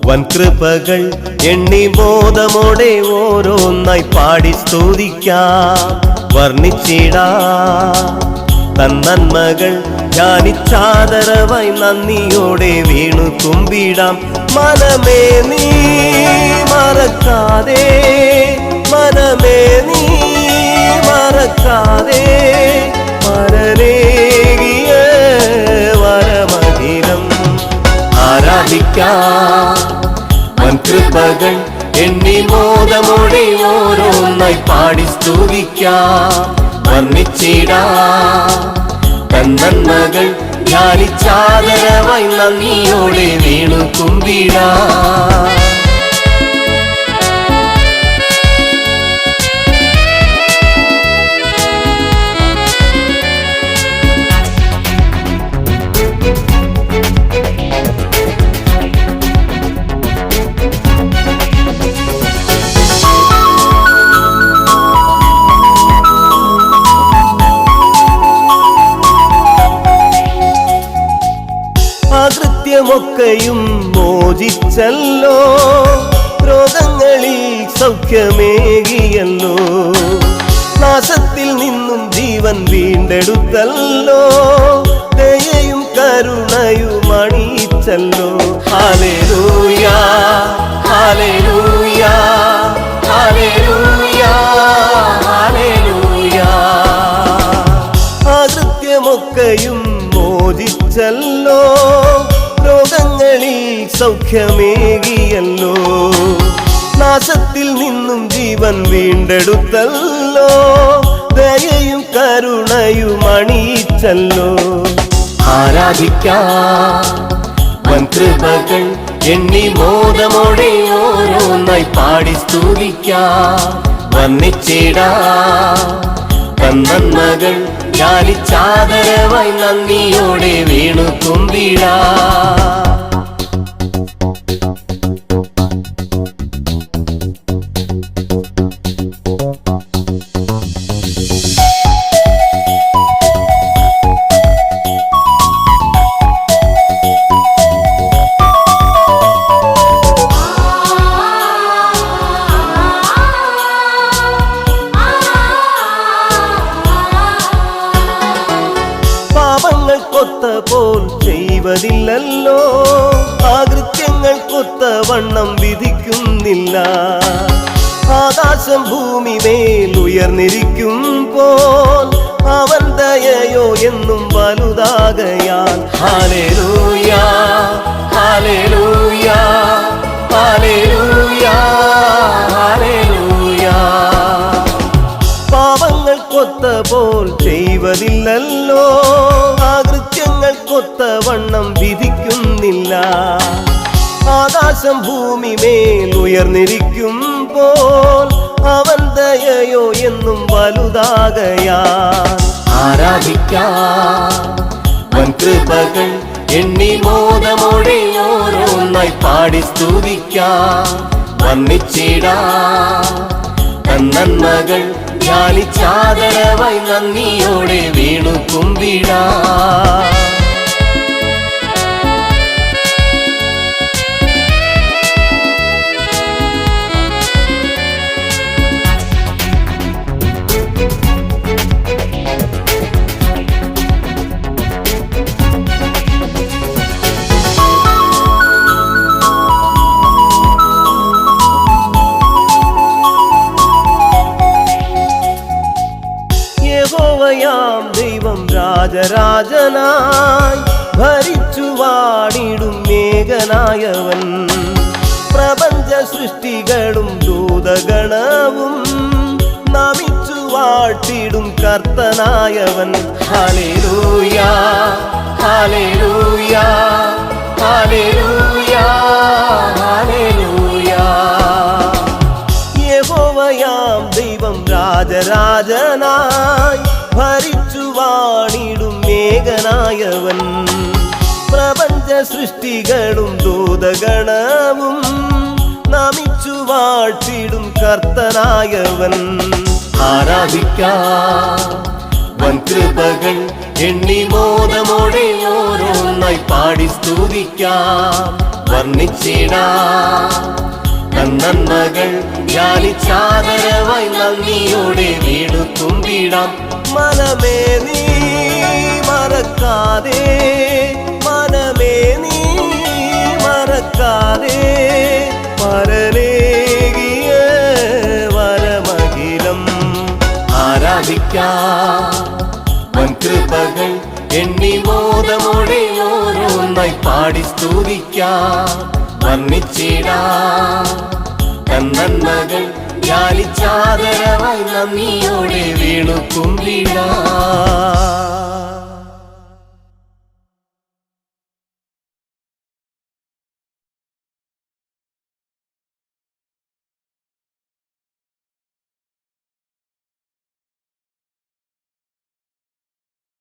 വൻകൃപകൾ എണ്ണി ബോധമോടെ ഓരോന്നായി പാടി സ്തുതിക്കാം, വർണ്ണിച്ചിടാം തൻ നന്മകൾ ധ്യാനിച്ചാദരവായി നന്ദിയോടെ വീണു കുമ്പിടാം. മനമേ നീ മറക്കാതെ, മനമേ നീ മറക്കാതെ പരനേകിയ വരമഹിരം ആരാധിക്കാം. വൻകൃപകൾ എണ്ണി മോദമോടെ ഓരോന്നായി പാടി സ്തുതിക്കാം, വർണ്ണിച്ചിടാം തൻ നന്മകൾ ധ്യാനിച്ചാദരവായി നന്ദിയോടെ വീണു കുമ്പിടാം. ൊക്കെയും മോചിച്ചല്ലോ, രോഗങ്ങളിൽ സൗഖ്യമേകിയല്ലോ, നാശത്തിൽ നിന്നും ജീവൻ വീണ്ടെടുത്തല്ലോ, ദയയും കരുണയും അണിയിച്ചല്ലോ. ഹല്ലേലൂയ ഹല്ലേലൂയ ഹല്ലേലൂയ ഹല്ലേലൂയ. അകൃത്യമൊക്കെയും മോചിച്ചല്ലോ, രോഗങ്ങളിൽ സൗഖ്യമേകിയല്ലോ, നാശത്തിൽ നിന്നും ജീവൻ വീണ്ടെടുത്തല്ലോ, ദയയും കരുണയും അണിയിച്ചല്ലോ. ആരാധിക്കാം വൻകൃപകൾ എണ്ണി മോദമോടെ ഓരോന്നായി പാടി സ്തുതിക്കാം, വർണ്ണിച്ചിടാം തൻ നന്മകൾ ധ്യാനിച്ചാദരവായി നന്ദിയോടെ വീണു കുമ്പിടാം. കൊത്ത പോൽ ചെയ്വതില്ലല്ലോ, ആകൃത്യങ്ങൾ കൊത്ത വണ്ണം വിധിക്കുന്നില്ല, ആകാശം ഭൂമി മേൽ ഉയർന്നിരിക്കും പോൽ അവൻ ദയയോ എന്നും വലുതാകയാൽ. ഹല്ലേലൂയ ഹല്ലേലൂയ ഹല്ലേലൂയ ഹല്ലേലൂയ. പാപങ്ങൾ കൊത്ത പോൽ ചെയ്വതില്ലല്ലോ, ആകൃത്യങ്ങൾ കൊത്ത വണ്ണം വിധിക്കുന്നില്ല, ആകാശം ഭൂമി മേൽ ഉയർന്നിരിക്കും പോൽ അവൻ ദയയോ എന്നും വലുതാകയാൽ. ആരാധിക്കാം വൻകൃപകൾ എണ്ണി മോദമോടെ ഓരോന്നായി പാടി സ്തുതിക്കാം, വർണ്ണിച്ചിടാം തൻ നന്മകൾ ധ്യാനിച്ചാദരവായി നന്ദിയോടെ വീണു കുമ്പിടാം. യഹോവയാം ദൈവം രാജരാജനായി ഭരിച്ചു വാണിടും മേഘനായവൻ, പ്രപഞ്ച സൃഷ്ടികളും ദൂതഗണവും നമിച്ചു വാഴ്ത്തിടും കർത്തനായവൻ. ഹല്ലേലൂയ ഹല്ലേലൂയ ഹല്ലേലൂയ ഹല്ലേലൂയ. രാജരാജനായി ഭരിച്ചു വാണിടും ഏകനായവൻ പ്രപഞ്ച സൃഷ്ടികളും ദൂതഗണവും നമിച്ചു വാഴ്ത്തിടും കർത്തനായവൻ ആരാധിക്കാം വൻകൃപകൾ എണ്ണി മോദമോടെ ഓരോന്നായി പാടി സ്തുതിക്കാം വർണ്ണിച്ചിടാം നന്മകൾ ധ്യാനിച്ചാദരവായി നന്ദിയോടെ വീണു തുമ്പിടാം മനമേ നീ മറക്കാതെ മനമേ നീ മറക്കാതെ പരനേകിയ വരമഖിലം ആരാധിക്കാം വൻകൃപകൾ എണ്ണി മോദമോടെ ഓരോന്നായി പാടി സ്തുതിക്കാം വർണ്ണിച്ചിടാം നന്മകൾ ധ്യാനിച്ചാദരവായി നന്ദിയോടെ വീണു കുമ്പിടാം